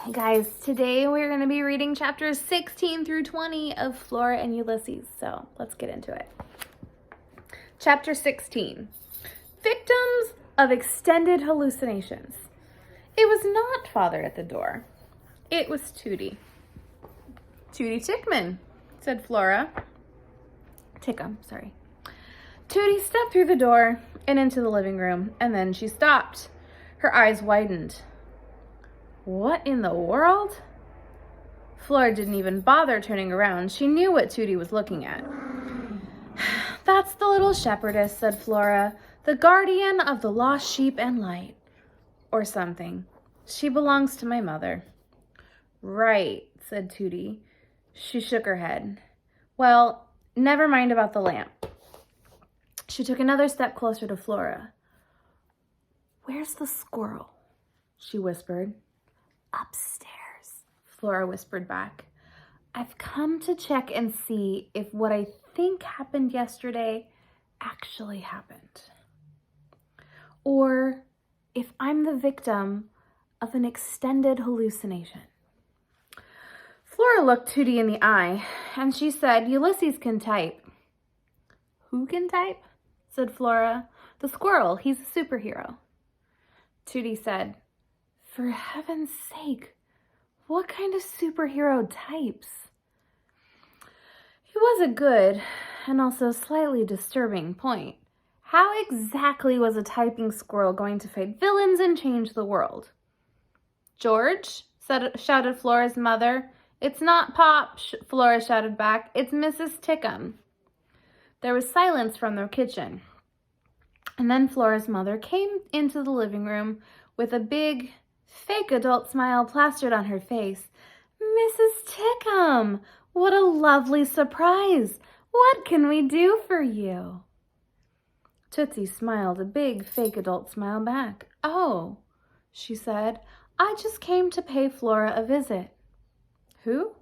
Hey guys, today we're going to be reading chapters 16 through 20 of Flora and Ulysses, so let's get into it. Chapter 16, Victims of Extended Hallucinations. It was not Father at the door. It was Tootie. Tootie Tickman, said Flora. Tickum, sorry. Tootie stepped through the door and into the living room, and then she stopped. Her eyes widened. What in the world? Flora didn't even bother turning around. She knew what Tootie was looking at. That's the little shepherdess, said Flora, the guardian of the lost sheep and light. Or something. She belongs to my mother. Right, said Tootie. She shook her head. Well, never mind about the lamp. She took another step closer to Flora. Where's the squirrel? She whispered. Upstairs, Flora whispered back. I've come to check and see if what I think happened yesterday actually happened. Or if I'm the victim of an extended hallucination. Flora looked Tootie in the eye, and she said, Ulysses can type. Who can type? Said Flora. The squirrel, he's a superhero. Tootie said, for heaven's sake, what kind of superhero types? It was a good and also slightly disturbing point. How exactly was a typing squirrel going to fight villains and change the world? George, shouted Flora's mother. It's not Pop, Flora shouted back. It's Mrs. Tickum. There was silence from their kitchen. And then Flora's mother came into the living room with a big, fake adult smile plastered on her face. Mrs. Tickum, what a lovely surprise. What can we do for you? Tootsie smiled a big, fake adult smile back. Oh, she said, I just came to pay Flora a visit. Who?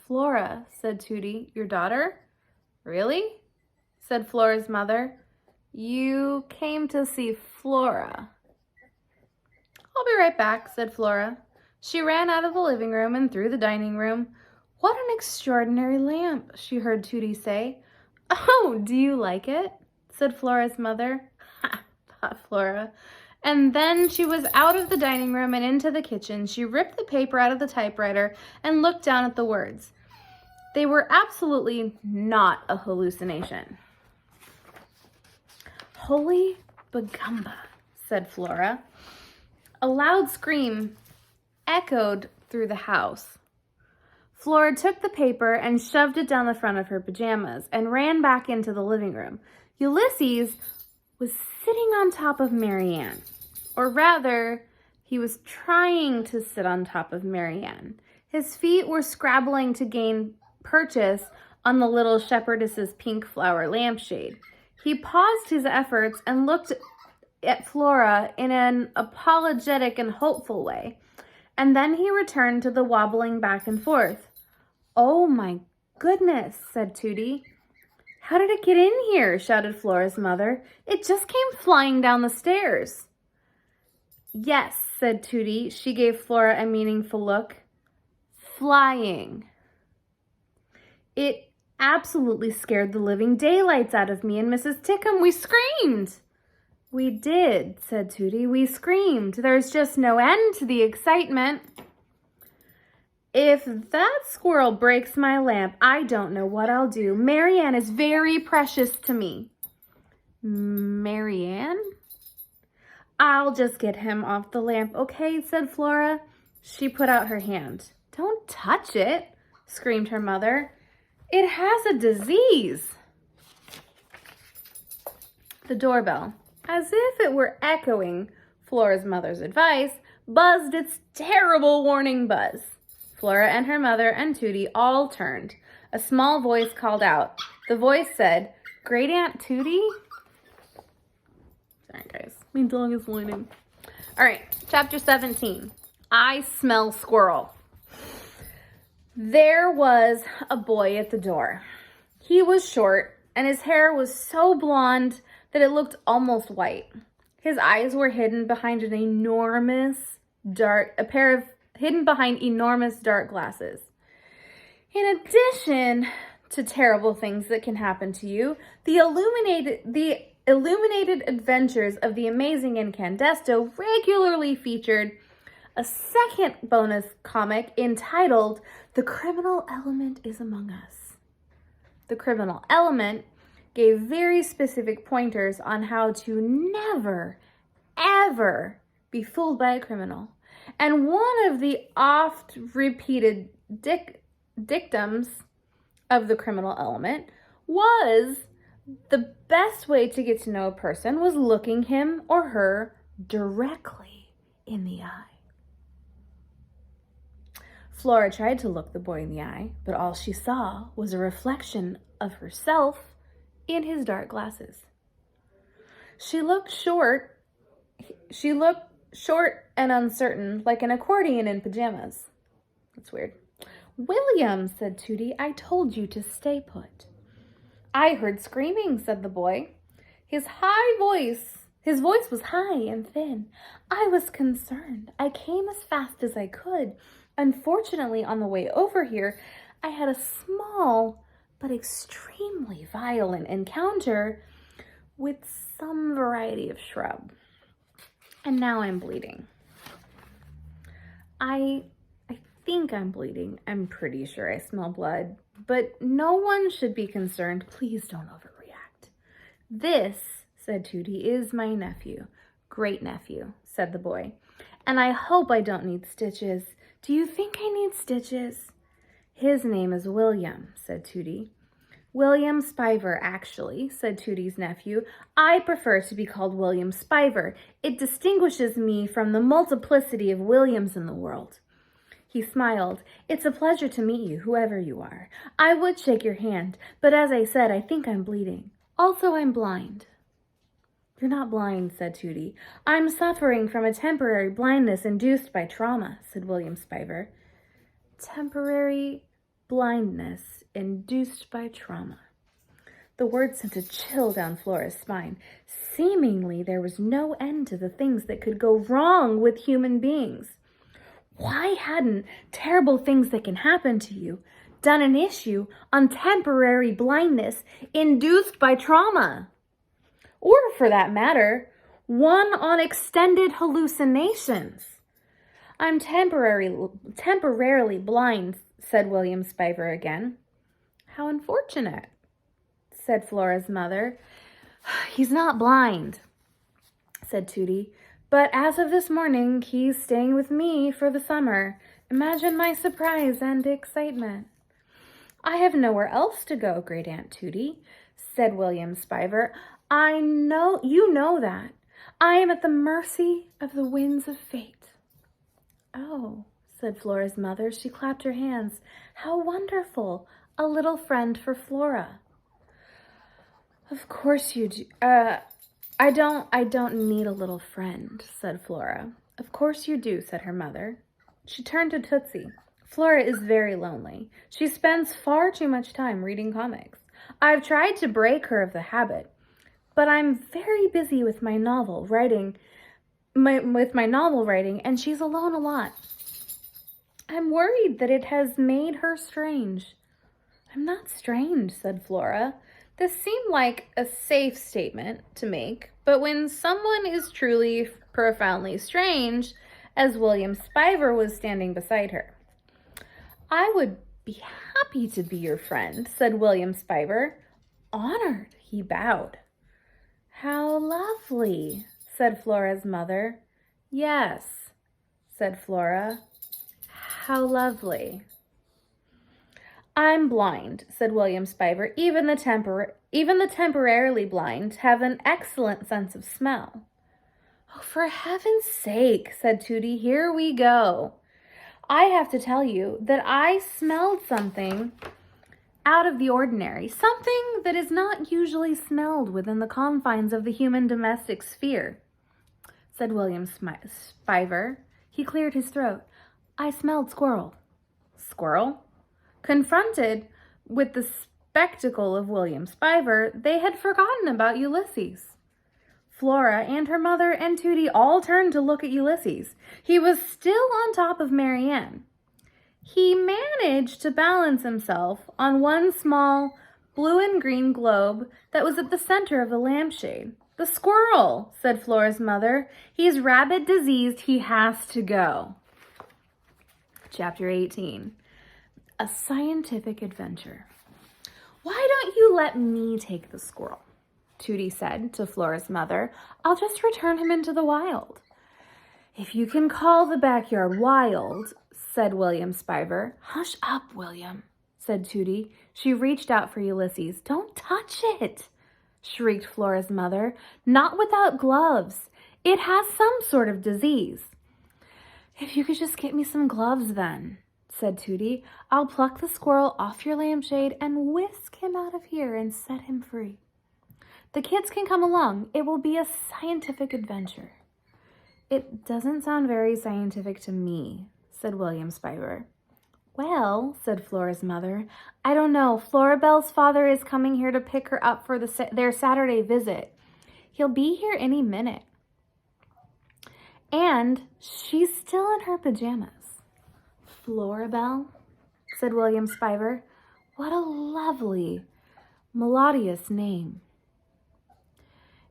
Flora, said Tootie. Your daughter? Really? Said Flora's mother. You came to see Flora. I'll be right back, said Flora. She ran out of the living room and through the dining room. What an extraordinary lamp, she heard Tootie say. Oh, do you like it? Said Flora's mother. Ha, thought Flora. And then she was out of the dining room and into the kitchen. She ripped the paper out of the typewriter and looked down at the words. They were absolutely not a hallucination. Holy Bagumba, said Flora. A loud scream echoed through the house. Flora took the paper and shoved it down the front of her pajamas and ran back into the living room. Ulysses was sitting on top of Marianne. Or rather, he was trying to sit on top of Marianne. His feet were scrabbling to gain purchase on the little shepherdess's pink flower lampshade. He paused his efforts and looked at Flora in an apologetic and hopeful way, and then he returned to the wobbling back and forth. Oh my goodness, said Tootie. How did it get in here? Shouted Flora's mother. It just came flying down the stairs. Yes, said Tootie. She gave Flora a meaningful look. Flying. It absolutely scared the living daylights out of me and Mrs. Tickum. We screamed. We did, said Tootie. We screamed. There's just no end to the excitement. If that squirrel breaks my lamp, I don't know what I'll do. Marianne is very precious to me. Marianne? I'll just get him off the lamp, okay, said Flora. She put out her hand. Don't touch it, screamed her mother. It has a disease. The doorbell, as if it were echoing Flora's mother's advice, buzzed its terrible warning buzz. Flora and her mother and Tootie all turned. A small voice called out. The voice said, Great Aunt Tootie? Sorry, guys. My dog is whining. All right, chapter 17. I smell squirrel. There was a boy at the door. He was short, and his hair was so blonde that it looked almost white. His eyes were hidden behind an enormous, a pair of behind enormous dark glasses. In addition to terrible things that can happen to you, the illuminated adventures of the amazing Incandesto regularly featured a second bonus comic entitled The Criminal Element is Among Us. The Criminal Element gave very specific pointers on how to never, ever be fooled by a criminal. And one of the oft-repeated dictums of the criminal element was the best way to get to know a person was looking him or her directly in the eye. Flora tried to look the boy in the eye, but all she saw was a reflection of herself in his dark glasses. She looked short and uncertain, like an accordion in pajamas. That's weird. "William," said Tootie, "I told you to stay put." "I heard screaming," said the boy. His voice was high and thin. "I was concerned. I came as fast as I could. Unfortunately, on the way over here, I had a small but extremely violent encounter with some variety of shrub. And now I'm bleeding." I think I'm bleeding. I'm pretty sure I smell blood. But no one should be concerned. Please don't overreact. "This," said Tootie, "is my nephew." "Great nephew," said the boy. "And I hope I don't need stitches." "Do you think I need stitches?" "His name is William," said Tootie. "William Spiver, actually," said Tootie's nephew. "I prefer to be called William Spiver. It distinguishes me from the multiplicity of Williams in the world." He smiled. "It's a pleasure to meet you, whoever you are. I would shake your hand, but as I said, I think I'm bleeding. Also, I'm blind." "You're not blind," said Tootie. "I'm suffering from a temporary blindness induced by trauma," said William Spiver. Temporary blindness induced by trauma. The word sent a chill down Flora's spine. Seemingly, there was no end to the things that could go wrong with human beings. Why hadn't terrible things that can happen to you done an issue on temporary blindness induced by trauma? Or, for that matter, one on extended hallucinations. "I'm temporarily blind," said William Spiver again. "How unfortunate," said Flora's mother. "He's not blind," said Tootie, "but as of this morning, he's staying with me for the summer. Imagine my surprise and excitement." "I have nowhere else to go, Great Aunt Tootie," said William Spiver. You know that. I am at the mercy of the winds of fate." "Oh," said Flora's mother. She clapped her hands. "How wonderful! A little friend for Flora." "Of course you do. I don't need a little friend," said Flora. "Of course you do," said her mother. She turned to Tootsie. "Flora is very lonely. She spends far too much time reading comics. I've tried to break her of the habit, but I'm very busy with my novel writing, and she's alone a lot. I'm worried that it has made her strange." "I'm not strange," said Flora. This seemed like a safe statement to make, but when someone is truly profoundly strange, as William Spiver was standing beside her. "I would be happy to be your friend," said William Spiver. "Honored," he bowed. "How lovely," said Flora's mother. "Yes," said Flora. "How lovely." "I'm blind," said William Spiver. Even the temporarily blind have an excellent sense of smell." "Oh, for heaven's sake," said Tootie, "here we go. I have to tell you that I smelled something out of the ordinary, something that is not usually smelled within the confines of the human domestic sphere," said William Spiver. He cleared his throat. "I smelled squirrel." "Squirrel?" Confronted with the spectacle of William Spiver, they had forgotten about Ulysses. Flora and her mother and Tootie all turned to look at Ulysses. He was still on top of Marianne. He managed to balance himself on one small blue and green globe that was at the center of the lampshade. "The squirrel," said Flora's mother. "He's rabid diseased. He has to go." Chapter 18. A scientific adventure. "Why don't you let me take the squirrel?" Tootie said to Flora's mother. "I'll just return him into the wild." "If you can call the backyard wild," said William Spiver. "Hush up, William," said Tootie. She reached out for Ulysses. "Don't touch it," shrieked Flora's mother. "Not without gloves. It has some sort of disease." "If you could just get me some gloves then," said Tootie. "I'll pluck the squirrel off your lampshade and whisk him out of here and set him free. The kids can come along. It will be a scientific adventure." "It doesn't sound very scientific to me," said William Spiver. "Well," said Flora's mother, "I don't know. Florabelle's father is coming here to pick her up for their Saturday visit. He'll be here any minute. And she's still in her pajamas." "Florabelle?" said William Spiver. "What a lovely, melodious name."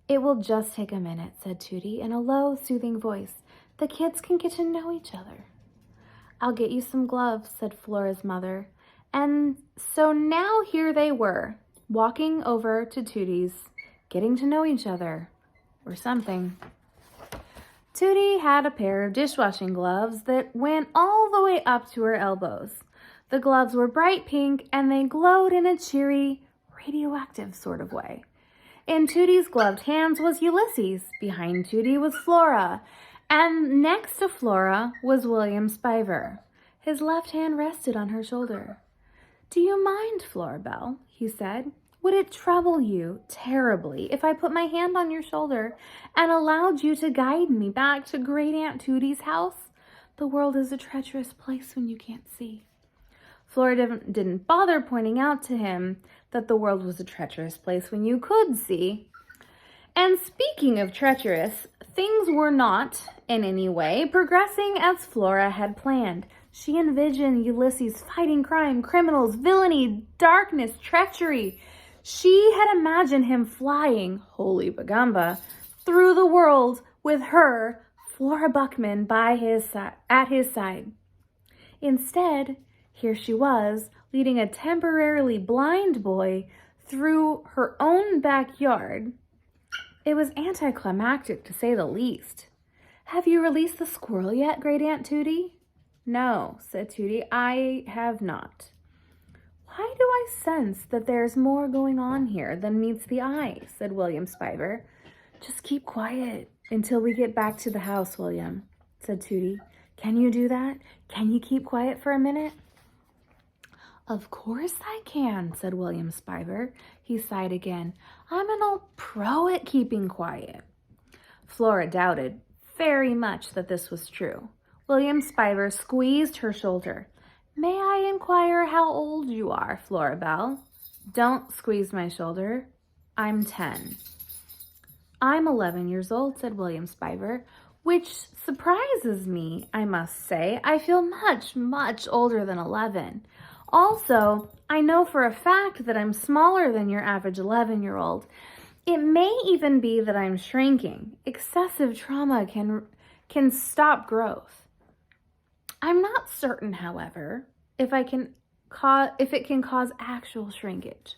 "It will just take a minute," said Tootie in a low, soothing voice. "The kids can get to know each other." "I'll get you some gloves," said Flora's mother. And so now here they were, walking over to Tootie's, getting to know each other, or something. Tootie had a pair of dishwashing gloves that went all the way up to her elbows. The gloves were bright pink, and they glowed in a cheery, radioactive sort of way. In Tootie's gloved hands was Ulysses. Behind Tootie was Flora. And next to Flora was William Spiver. His left hand rested on her shoulder. "Do you mind, Florabelle?" he said. "Would it trouble you terribly if I put my hand on your shoulder and allowed you to guide me back to Great Aunt Tootie's house? The world is a treacherous place when you can't see." Flora didn't bother pointing out to him that the world was a treacherous place when you could see. And speaking of treacherous, things were not, in any way, progressing as Flora had planned. She envisioned Ulysses fighting crime, criminals, villainy, darkness, treachery. She had imagined him flying, holy bagamba, through the world with her, Flora Buckman, at his side. Instead, here she was, leading a temporarily blind boy through her own backyard. It was anticlimactic, to say the least. "Have you released the squirrel yet, Great Aunt Tootie?" "No," said Tootie, "I have not." "Why do I sense that there's more going on here than meets the eye?" said William Spiver. "Just keep quiet until we get back to the house, William," said Tootie. "Can you do that? Can you keep quiet for a minute?" "Of course I can," said William Spiver. He sighed again. "I'm an old pro at keeping quiet." Flora doubted very much that this was true. William Spiver squeezed her shoulder. "May I inquire how old you are, Florabelle?" "Don't squeeze my shoulder. I'm 10. "I'm 11 years old," said William Spiver, "which surprises me, I must say. I feel much, much older than 11. Also, I know for a fact that I'm smaller than your average 11-year-old. It may even be that I'm shrinking. Excessive trauma can stop growth. I'm not certain, however, if it can cause actual shrinkage."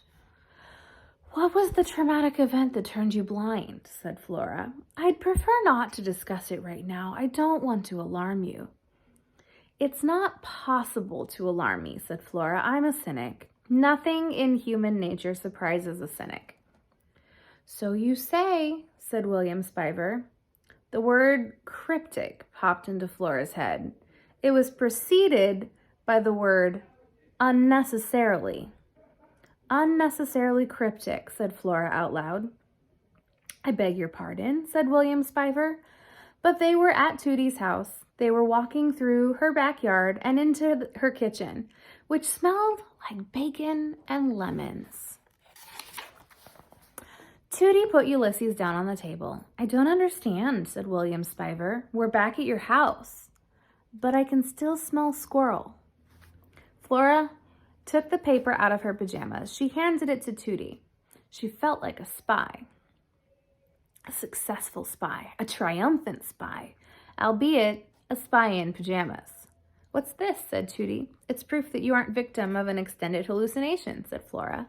"What was the traumatic event that turned you blind?" said Flora. "I'd prefer not to discuss it right now. I don't want to alarm you." "It's not possible to alarm me," said Flora. "I'm a cynic. Nothing in human nature surprises a cynic." "So you say," said William Spiver. The word cryptic popped into Flora's head. It was preceded by the word unnecessarily. "Unnecessarily cryptic," said Flora out loud. "I beg your pardon," said William Spiver. But they were at Tootie's house. They were walking through her backyard and into her kitchen, which smelled like bacon and lemons. Tootie put Ulysses down on the table. I don't understand, said William Spiver. We're back at your house. But I can still smell squirrel. Flora took the paper out of her pajamas. She handed it to Tootie. She felt like a spy. A successful spy, a triumphant spy, albeit a spy in pajamas. What's this? Said Tootie. It's proof that you aren't victim of an extended hallucination, said Flora.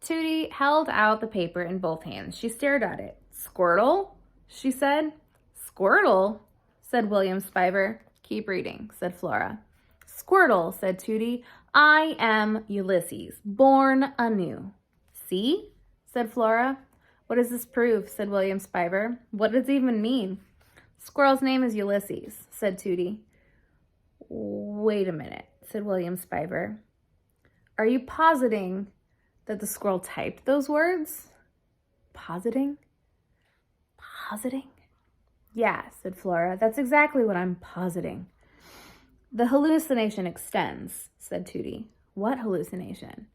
Tootie held out the paper in both hands. She stared at it. Squirtle? She said. Squirtle? Said William Spiver. Keep reading, said Flora. Squirtle, said Tootie. I am Ulysses, born anew. See? Said Flora. What does this prove? Said William Spiver. What does it even mean? Squirrel's name is Ulysses, said Tootie. Wait a minute, said William Spiver. Are you positing that the squirrel typed those words? Positing? Positing? Yeah, said Flora. That's exactly what I'm positing. The hallucination extends, said Tootie. What hallucination?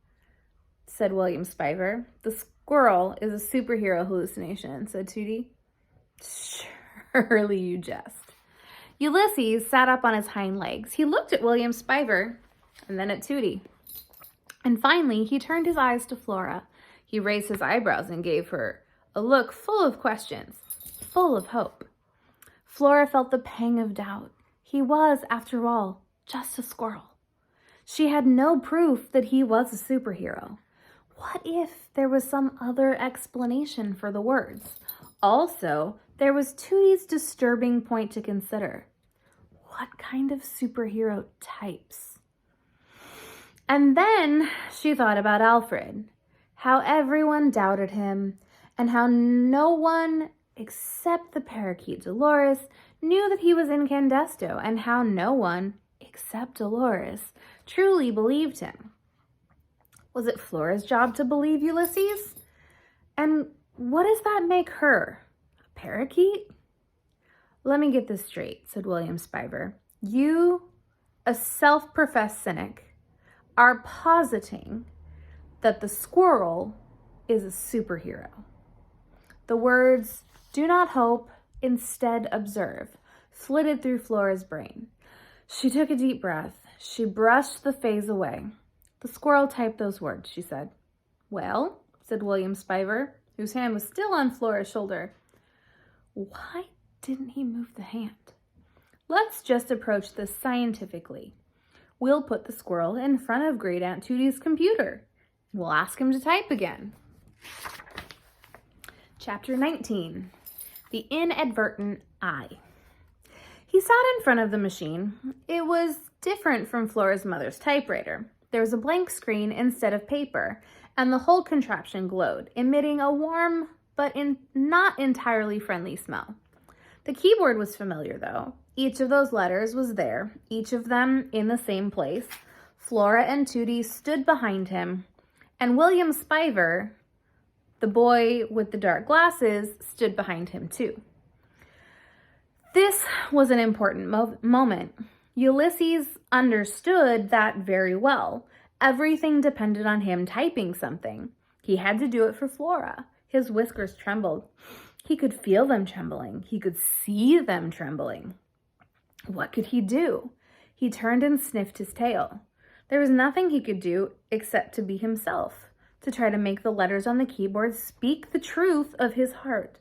Said William Spiver. The squirrel is a superhero hallucination, said Tootie. Surely you jest. Ulysses sat up on his hind legs. He looked at William Spiver and then at Tootie. And finally, he turned his eyes to Flora. He raised his eyebrows and gave her a look full of questions, full of hope. Flora felt the pang of doubt. He was, after all, just a squirrel. She had no proof that he was a superhero. What if there was some other explanation for the words? Also, there was Tootie's disturbing point to consider. What kind of superhero types? And then she thought about Alfred, how everyone doubted him, and how no one except the parakeet Dolores knew that he was incandesto, and how no one except Dolores truly believed him. Was it Flora's job to believe Ulysses? And what does that make her? A parakeet? Let me get this straight, said William Spiver. You, a self-professed cynic, are positing that the squirrel is a superhero. The words, do not hope, instead observe, flitted through Flora's brain. She took a deep breath. She brushed the phase away. The squirrel typed those words, she said. Well, said William Spiver, whose hand was still on Flora's shoulder. Why didn't he move the hand? Let's just approach this scientifically. We'll put the squirrel in front of Great Aunt Tootie's computer. We'll ask him to type again. Chapter 19, The Inadvertent Eye. He sat in front of the machine. It was different from Flora's mother's typewriter. There was a blank screen instead of paper, and the whole contraption glowed, emitting a warm but not entirely friendly smell. The keyboard was familiar, though. Each of those letters was there, each of them in the same place. Flora and Tootie stood behind him, and William Spiver, the boy with the dark glasses, stood behind him too. This was an important moment. Ulysses understood that very well. Everything depended on him typing something. He had to do it for Flora. His whiskers trembled. He could feel them trembling. He could see them trembling. What could he do? He turned and sniffed his tail. There was nothing he could do except to be himself, to try to make the letters on the keyboard speak the truth of his heart,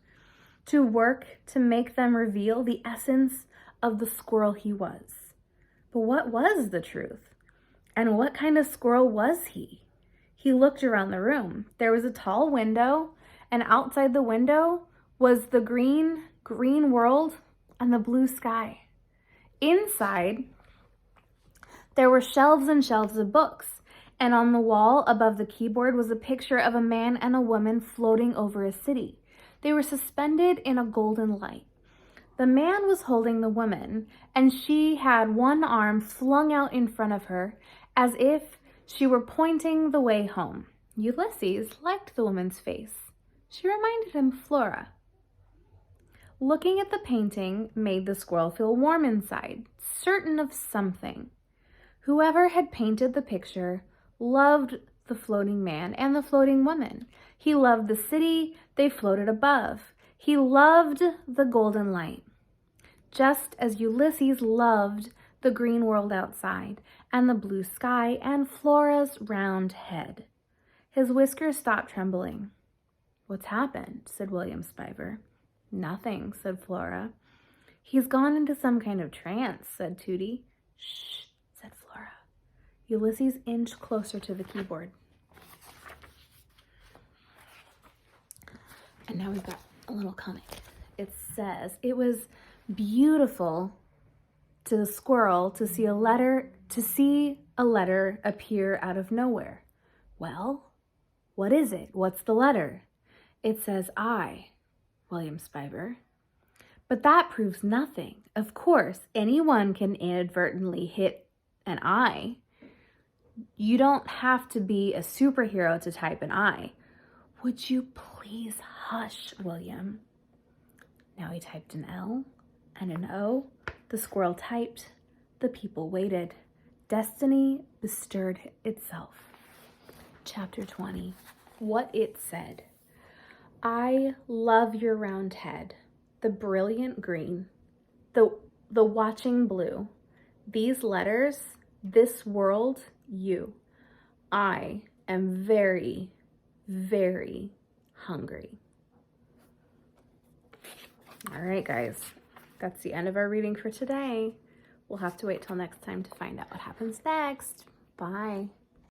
to work to make them reveal the essence of the squirrel he was. But what was the truth? And what kind of squirrel was he? He looked around the room. There was a tall window, and outside the window was the green world and the blue sky. Inside, there were shelves and shelves of books, and on the wall above the keyboard was a picture of a man and a woman floating over a city. They were suspended in a golden light. The man was holding the woman, and she had one arm flung out in front of her as if she were pointing the way home. Ulysses liked the woman's face. She reminded him of Flora. Looking at the painting made the squirrel feel warm inside, certain of something. Whoever had painted the picture loved the floating man and the floating woman. He loved the city they floated above. He loved the golden light, just as Ulysses loved the green world outside and the blue sky and Flora's round head. His whiskers stopped trembling. "What's happened?" said William Spiver. "Nothing," said Flora. "He's gone into some kind of trance," said Tootie. "Shh," said Flora. Ulysses inched closer to the keyboard. And now we've got a little comic. It says, "It was beautiful to the squirrel to see a letter appear out of nowhere. Well, what is it? What's the letter?" "It says I, William Spiver." "But that proves nothing. Of course, anyone can inadvertently hit an I. You don't have to be a superhero to type an I." "Would you please hush, William?" Now he typed an L and an O. The squirrel typed. The people waited. Destiny bestirred itself. Chapter 20. What it said. "I love your round head, the brilliant green, the watching blue. These letters, this world, you. I am very, very hungry." All right, guys. That's the end of our reading for today. We'll have to wait till next time to find out what happens next. Bye.